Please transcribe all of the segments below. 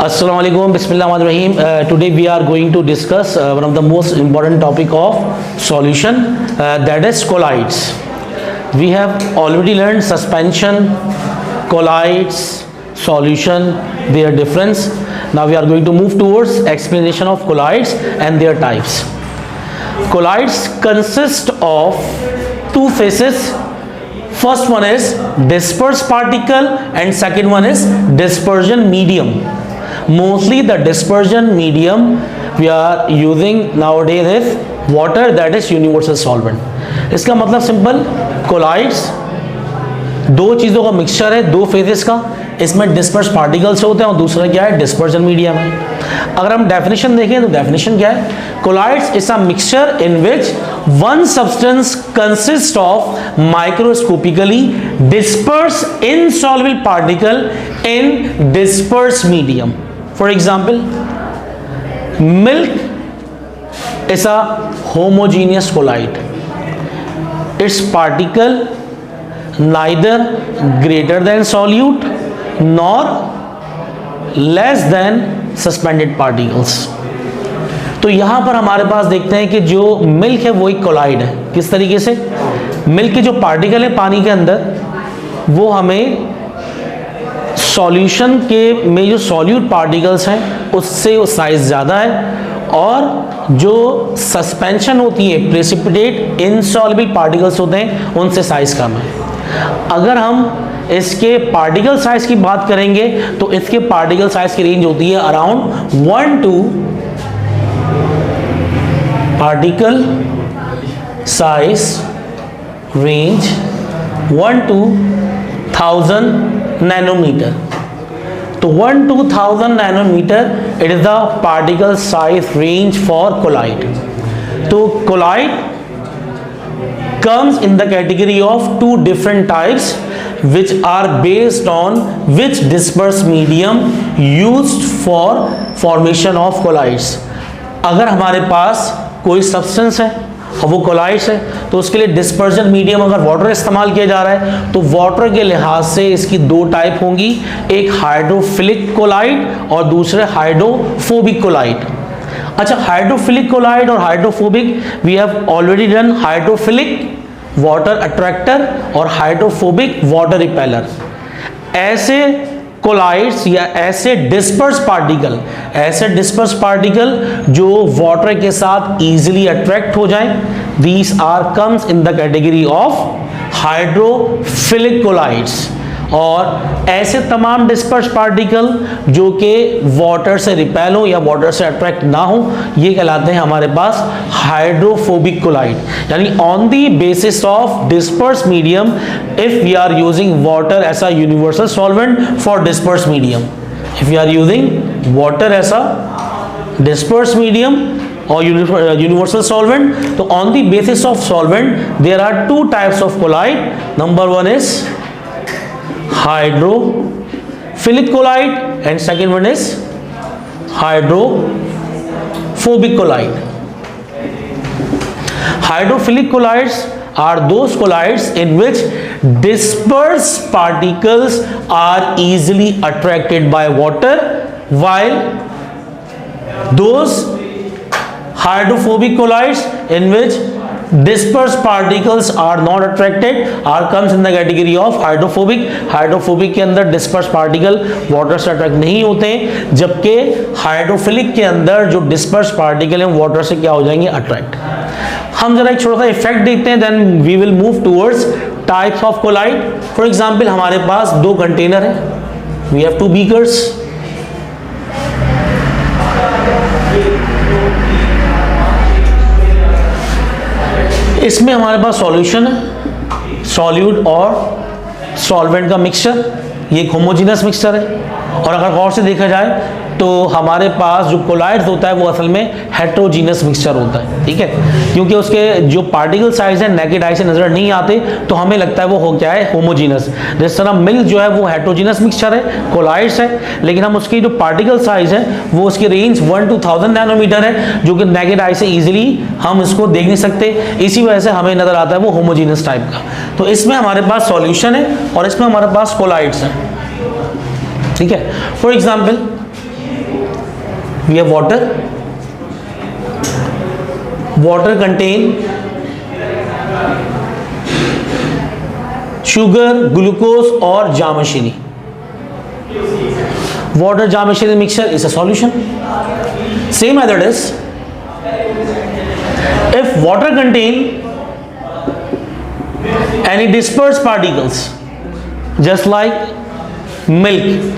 Assalamu alaikum, Bismillahirrahmanirrahim. Today we are going to discuss one of the most important topic of solution, that is colloids. We have already learned suspension, colloids, solution, their difference. Now we are going to move towards explanation of colloids and their types. Colloids consist of two phases. First one is dispersed particle and second one is dispersion medium. Mostly the dispersion medium we are using nowadays is water, that is universal solvent. इसका मतलब simple, colloids दो चीज़ों का mixture है, दो phases का. इसमें disperse particles होते हैं और दूसरा क्या है, डिस्पर्जन मीडियम है. अगर हम डेफिनेशन देखें तो डेफिनेशन क्या है, colloids is a mixture in which one substance consists of microscopically dispersed insoluble particle in dispersed medium. For example, milk is a homogeneous colloid. Its particle neither greater than solute nor less than suspended particles. तो यहाँ पर हमारे पास देखते हैं कि जो milk है वो एक कोलाइड है. किस तरीके से, मिल्क के जो पार्टिकल है पानी के अंदर वो हमें सॉल्यूशन के में जो सॉल्यूट पार्टिकल्स हैं उससे वो साइज ज़्यादा है, और जो सस्पेंशन होती है प्रेसिपिटेट इनसॉल्युबल पार्टिकल्स होते हैं उनसे साइज कम है. अगर हम इसके पार्टिकल साइज की बात करेंगे तो इसके पार्टिकल साइज की रेंज होती है around 1 to particle size range 1 to 1000 nanometer. तो 1 to 1000 nanometer it is the particle size range for colloid. तो colloid comes in the category of two different types which are based on which dispersed medium used for formation of colloids. अगर हमारे पास कोई substance है और वो collides है तो उसके लिए डिस्पर्जन मीडियम अगर वाटर इस्तेमाल किया जा रहा है तो वाटर के लिहाज से इसकी दो टाइप होंगी, एक हाइड्रोफिलिक कोलाइड और दूसरे हाइड्रोफोबिक कोलाइड. अच्छा, हाइड्रोफिलिक कोलाइड और hydrophobic we have already done. Hydrophilic water attractor और हाइड्रोफोबिक वाटर रिपेलर. ऐसे कोलाइड्स या ऐसे डिस्पर्स पार्टिकल जो वाटर के साथ इजीली अट्रैक्ट हो जाएं, these are comes in the category of hydrophilic colloids. और ऐसे तमाम डिस्पर्स पार्टिकल जो कि वाटर से रिपेल हो या वाटर से अट्रैक्ट ना हो, ये कहलाते हैं हमारे पास हाइड्रोफोबिक कोलाइड. यानी on the basis of disperse medium if we are using water as a universal solvent for disperse medium, if we are using water as a disperse medium or universal solvent, so on the basis of solvent there are two types of colloid. Number one is hydrophilic colloid and second one is hydrophobic colloid. Hydrophilic colloids are those colloids in which dispersed particles are easily attracted by water, while those hydrophobic colloids in which dispersed particles are not attracted are comes in the category of hydrophobic. Hydrophobic के अंदर disperse particle water से attract नहीं होते हैं, जबकि hydrophilic के अंदर जो डिस्पर्स पार्टिकल हैं वाटर से क्या हो जाएंगे, अट्रैक्ट. हम जरा एक छोटा सा इफेक्ट देखते हैं, then we will move towards types of colloid. For example हमारे पास दो कंटेनर हैं, वी हैव टू बीकर्स. इसमें हमारे पास सॉल्यूशन है, सॉल्यूट और सॉल्वेंट का मिक्सचर, ये एक होमोजेनस मिक्सचर है. और अगर गौर से देखा जाए तो हमारे पास जो कोलाइड्स होता है वो असल में हेट्रोजीनस मिक्सचर होता है. ठीक है, क्योंकि उसके जो पार्टिकल साइज है नेकेड आई से नजर नहीं आते तो हमें लगता है वो हो क्या है, होमोजीनस. जिस तरह मिल्क जो है वो हेट्रोजीनस मिक्सचर है, कोलाइड्स है, लेकिन हम उसकी जो पार्टिकल साइज है वो उसकी रेंज 1 to 1000 नैनोमीटर है, जो कि नेकेड आई से इजीली हम इसको देख नहीं सकते. इसी वजह से हमें नजर आता है वो होमोजीनस टाइप का. तो इसमें हमारे पास सॉल्यूशन है और इसमें हमारे पास कोलाइड्स हैं. ठीक है, for example we have water. Water contain sugar, glucose or Jamashiri. Water Jamashiri mixture is a solution. Same method is, if water contain any dispersed particles just like milk,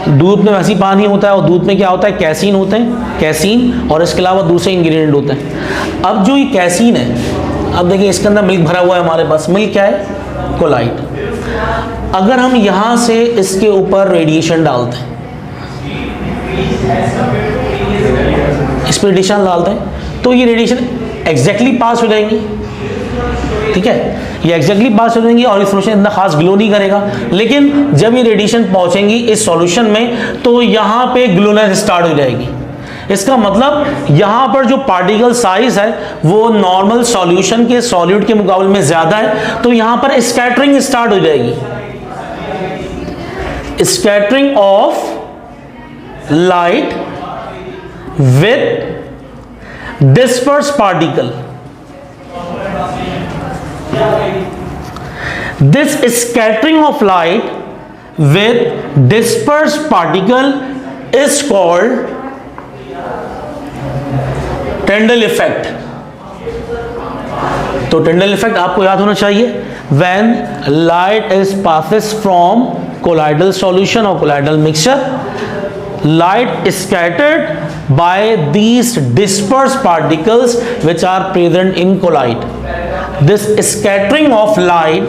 दूध में वैसे ही पानी होता है और दूध में क्या होता है, कैसीन होते हैं, कैसीन और इसके अलावा दूसरे इंग्रेडिएंट होते हैं। अब जो ये कैसीन है, अब देखिए इसके अंदर मिल्क भरा हुआ है हमारे पास, मिल्क क्या है, कोलाइड। अगर हम यहाँ से इसके ऊपर रेडिएशन डालते हैं, इस पर रेडिएशन डालते हैं तो ये रेडिएशन एग्जैक्टली पास हो जाएंगी, ठीक है, ये एग्जैक्टली पास हो जाएंगी और ये सॉल्यूशन इतना खास ग्लो नहीं करेगा। लेकिन जब ये रेडिएशन पहुंचेंगी इस सॉल्यूशन में तो यहाँ पे ग्लोनेस स्टार्ट हो जाएगी। इसका मतलब यहाँ पर जो पार्टिकल साइज है वो नॉर्मल सॉल्यूशन के सॉल्यूट के मुकाबले में ज्यादा है, तो यहाँ पर स्कैटरिंग स्टार्ट हो जाएगी, scattering of light with disperse particle. This scattering of light with dispersed particle is called Tyndall effect. तो Tyndall effect आपको याद होना चाहिए, when light is passes from colloidal solution or colloidal mixture, light is scattered by these dispersed particles which are present in colloid. This scattering of light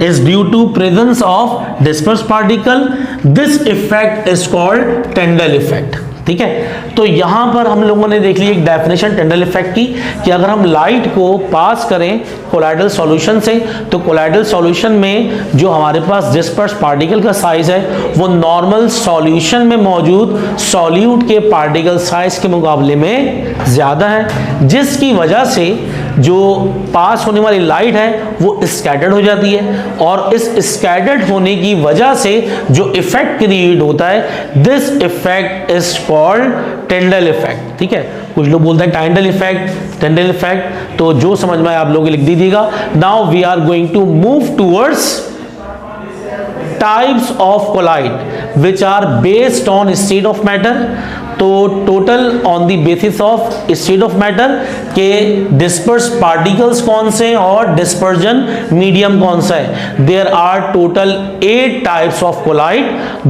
is due to presence of dispersed particle. This effect is called Tyndall effect. ठीक है, तो यहां पर हम लोगों ने देख ली एक डेफिनेशन टिंडल इफेक्ट की कि अगर हम लाइट को पास करें कोलाइडल सॉल्यूशन से तो कोलाइडल सॉल्यूशन में जो हमारे पास डिस्पर्स पार्टिकल का साइज है वो नॉर्मल सॉल्यूशन में मौजूद सॉल्यूट के पार्टिकल साइज के मुकाबले में ज्यादा है, जिसकी वजह से जो पास होने वाली लाइट है वो स्कैटर्ड हो जाती है और इस स्कैटर्ड होने की वजह से जो इफेक्ट क्रिएट होता है, this effect is called Tyndall effect. ठीक है, कुछ लोग बोलते हैं टाइंडल इफेक्ट, टिंडल इफेक्ट, तो जो समझ में आए आप लोग लिख दीजिएगा। Now we are going to move towards types of colloid which are based on state of matter. तो total on the basis of state of matter के डिस्पर्स पार्टिकल्स कौन से और डिस्पर्जन मीडियम कौन सा है। There are total 8 types of colloid,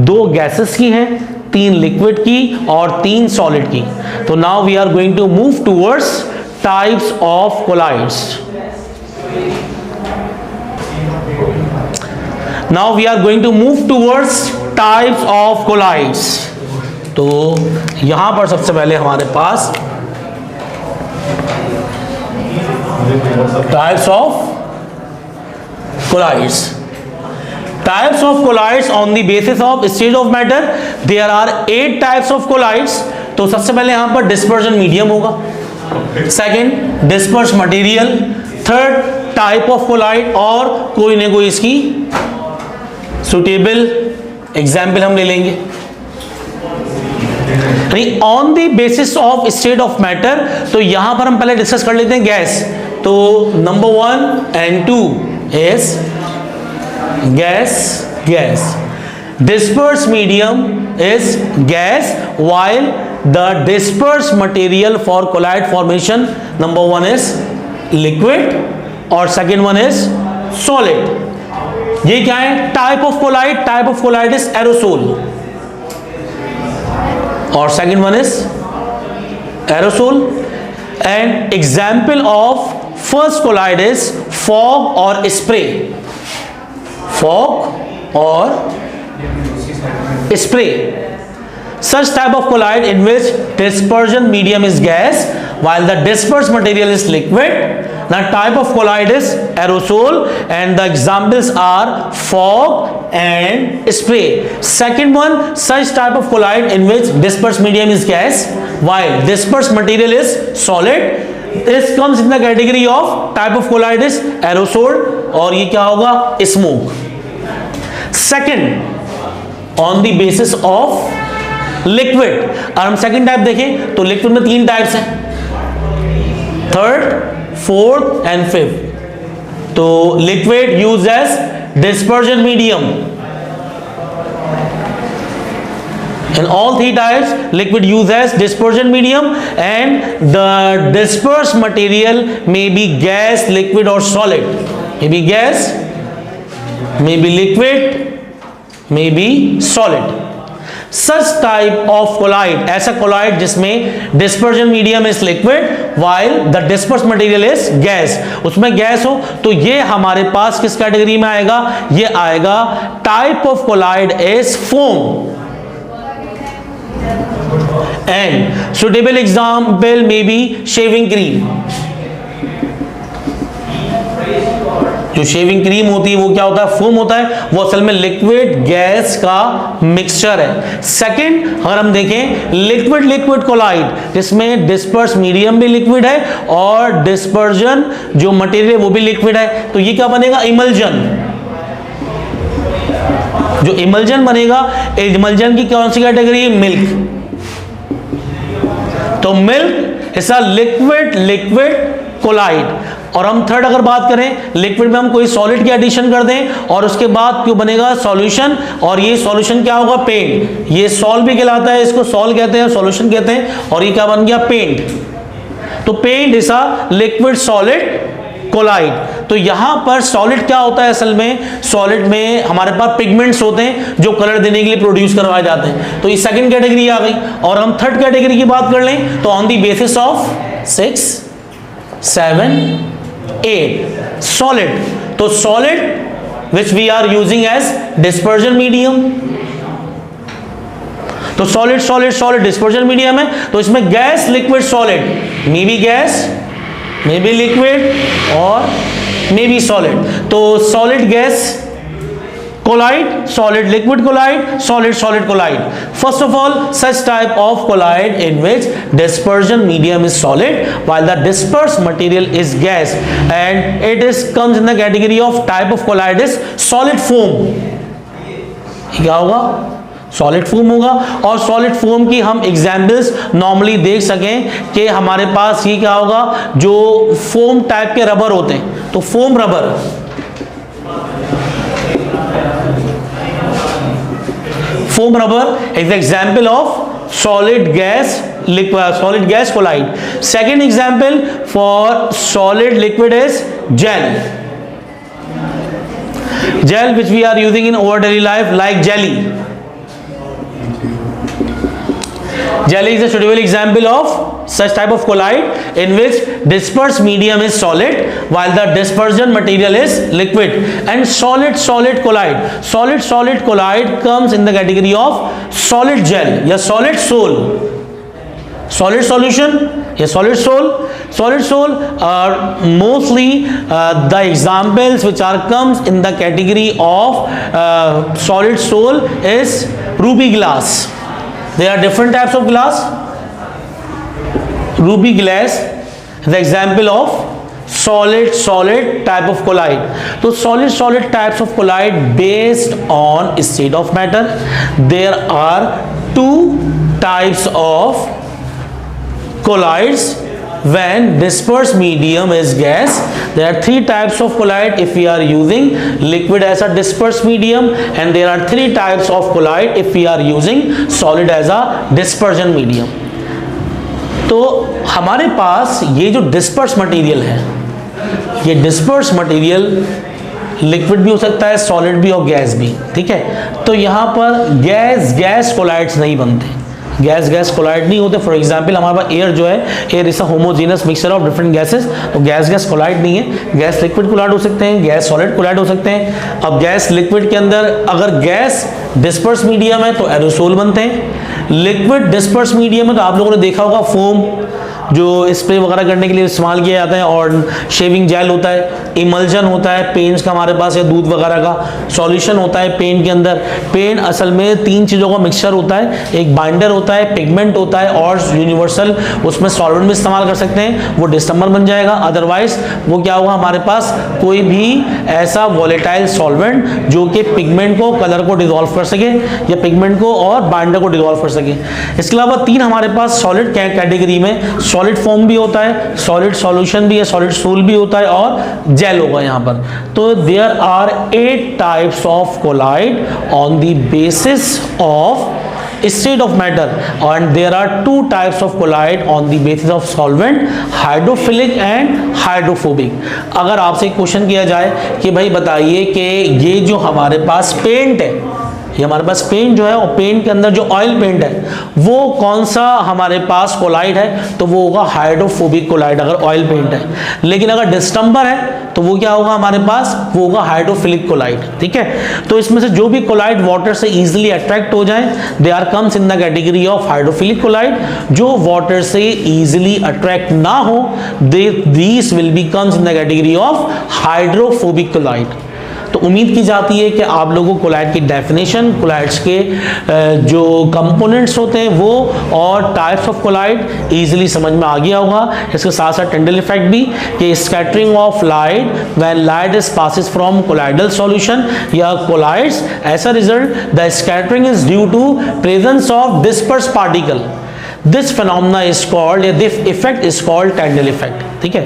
2 gases की हैं, 3 लिक्विड की और 3 सॉलिड की। तो now we are going to move towards types of colloids. Now we are going to move towards types of colloids. तो यहां पर सबसे पहले हमारे पास types of colloids. Types of colloids on the basis of state of matter, there are 8 types of colloids. तो सबसे पहले यहां पर डिस्पर्जन मीडियम होगा, second disperse material, third type of colloid और कोई ना कोई इसकी सुटेबल एग्जाम्पल हम ले लेंगे। On the basis of state of matter, तो यहां पर हम पहले डिस्कस कर लेते हैं गैस। तो number 1 and 2 is gas. Dispersed medium is gas, while the dispersed material for colloid formation, number 1 is liquid और second one is solid। ये क्या है? Type of colloid, type of colloid is aerosol और second one is aerosol. And example of first colloid is fog और spray, fog और spray. Such type of collide in which dispersion medium is gas while the dispersed material is liquid. The type of collide is aerosol and the examples are fog and spray. Second one, such type of collide in which dispersed medium is gas while dispersed material is solid. This comes in the category of type of collide is aerosol और ये क्या होगा? Smoke. Second, on the basis of liquid. और हम second type देखें तो liquid में 3 types हैं, थर्ड, फोर्थ एंड फिफ्थ। तो liquid use as dispersion medium. In all 3 types, liquid used as dispersion medium, and the dispersed material may be gas, liquid or solid. May be gas, may be liquid, may be solid. Such type of colloid, ऐसा colloid जिसमें dispersion medium is liquid while the dispersed material is gas, उसमें gas हो, तो ये हमारे पास किस category में आएगा? ये आएगा type of colloid is foam. And suitable example may be shaving cream. जो शेविंग क्रीम होती है वो क्या होता है? फोम होता है। वो असल में लिक्विड गैस का मिक्सचर है। सेकंड, अगर हम देखें लिक्विड लिक्विड कोलाइड, जिसमें डिस्पर्स मीडियम भी लिक्विड है और डिस्पर्जन जो मटेरियल है वो भी लिक्विड है, तो ये क्या बनेगा? इमल्जन। जो इमल्जन बनेगा, इमल्जन की कौन सी कैटेगरी है? मिल्क। तो milk is a liquid liquid colloid. और हम थर्ड अगर बात करें, लिक्विड में हम कोई सॉलिड की एडिशन कर दें और उसके बाद क्यों बनेगा? सॉल्यूशन। और ये सॉल्यूशन क्या होगा? पेंट। ये सॉल भी कहलाता है, इसको सॉल कहते हैं, सॉल्यूशन कहते हैं, और ये क्या बन गया? पेंट। तो paint is a liquid solid colloid. तो यहां पर सॉलिड क्या होता है? असल में सॉलिड में हमारे पास पिगमेंट्स होते हैं जो कलर देने के लिए प्रोड्यूस करवाए जाते हैं। तो ये सेकंड कैटेगरी आ गई। और हम थर्ड कैटेगरी की बात कर लें तो on the basis of 6, 7, 8 solid. तो solid which we are using as dispersion medium, तो solid solid solid dispersion medium है, तो इसमें gas liquid solid, may be gas, may be liquid और मे बी सॉलिड। तो solid gas colloid, solid liquid colloid, solid solid colloid. First of all, such type of colloid in which dispersion medium is solid while the dispersed material is gas, and it is comes in the category of type of colloid is solid foam. क्या होगा? Solid foam होगा। और solid foam की हम examples normally देख सकें कि हमारे पास ये क्या होगा? जो फोम टाइप के रबर होते हैं, तो foam rubber, foam rubber is the example of solid gas collide. Second example for solid liquid is gel which we are using in our daily life, like jelly. Jelly is a suitable example of such type of colloid in which dispersed medium is solid while the dispersion material is liquid. And solid solid colloid comes in the category of solid gel या solid sol. Solid solution या solid sol are mostly the examples which are comes in the category of solid sol is ruby glass. There are different types of glass. Ruby glass is the example of solid type of colloid. So solid types of colloid based on state of matter. There are 2 types of colloids when dispersed medium is gas. There are 3 types of colloid if we are using liquid as a dispersed medium, and there are 3 types of colloid if we are using solid as a dispersion medium. तो हमारे पास ये जो disperse material है, ये disperse material liquid भी हो सकता है, सॉलिड भी और गैस भी, ठीक है। तो यहाँ पर गैस कोलाइड्स नहीं बनते, गैस कोलाइड नहीं होते। फॉर एग्जांपल हमारे पास एयर जो है, air is a homogeneous mixture of different gases, तो गैस कोलाइड नहीं है। गैस लिक्विड कोलाइड हो सकते हैं, गैस सॉलिड कोलाइड हो सकते हैं। अब गैस लिक्विड के अंदर अगर गैस डिस्पर्स मीडियम है तो एरोसोल बनते हैं, लिक्विड डिस्पर्स मीडियम है तो आप लोगों ने देखा होगा फोम, जो स्प्रे वगैरह करने के लिए इस्तेमाल किया जाता है, और शेविंग जेल होता है, इमल्जन होता है पेंट्स का हमारे पास, या दूध वगैरह का सॉल्यूशन होता है पेंट के अंदर। पेंट असल में 3 चीज़ों का मिक्सचर होता है, एक बाइंडर होता है, पिगमेंट होता है, और यूनिवर्सल उसमें सॉल्वेंट भी इस्तेमाल कर सकते हैं, वो डिस्टेंबर बन जाएगा। अदरवाइज वो क्या होगा, हमारे पास कोई भी ऐसा वॉलेटाइल सॉल्वेंट जो कि पिगमेंट को, कलर को डिसॉल्व कर सके, या पिगमेंट को और बाइंडर को डिसॉल्व कर सके। इसके अलावा 3 हमारे पास सॉलिड कैटेगरी में सॉलिड फॉर्म भी होता है, सॉलिड सॉल्यूशन भी है, सॉलिड सोल भी होता है, और जेल होगा यहाँ पर। तो there are 8 types of colloid on the basis of state of matter, and there are 2 types of collide on the basis of solvent, hydrophilic and hydrophobic. अगर आपसे क्वेश्चन किया जाए कि भाई बताइए कि ये जो हमारे पास पेंट है, ये हमारे पास पेंट जो है, और पेंट के अंदर जो ऑयल पेंट है वो कौन सा हमारे पास कोलाइड है, तो वो होगा हाइड्रोफोबिक कोलाइड अगर ऑयल पेंट है। लेकिन अगर डिस्टेंबर है तो वो क्या होगा हमारे पास, वो होगा हाइड्रोफिलिक कोलाइड। ठीक है, तो इसमें से जो भी कोलाइड वाटर से इजीली अट्रैक्ट हो जाए, they are comes in the category of hydrophilic colloid. जो वाटर से इजीली अट्रैक्ट ना हो, these will be comes in the category of hydrophobic colloid. तो उम्मीद की जाती है कि आप लोगों को कोलाइड की डेफिनेशन, कोलाइड्स के जो कंपोनेंट्स होते हैं वो, और टाइप्स ऑफ कोलाइड इजीली समझ में आ गया होगा। इसके साथ साथ टेंडल इफेक्ट भी, कि scattering of light when light is passes from colloidal solution या colloids, as a result the scattering is due to presence of disperse particle. This phenomena is called, this effect is called Tyndall effect. ठीक है,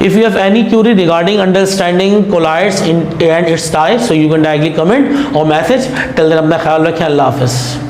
if you have any query regarding understanding colloids and its types, so you can directly comment or message. Till then अपना ख्याल रखें, अल्लाह हाफिज़।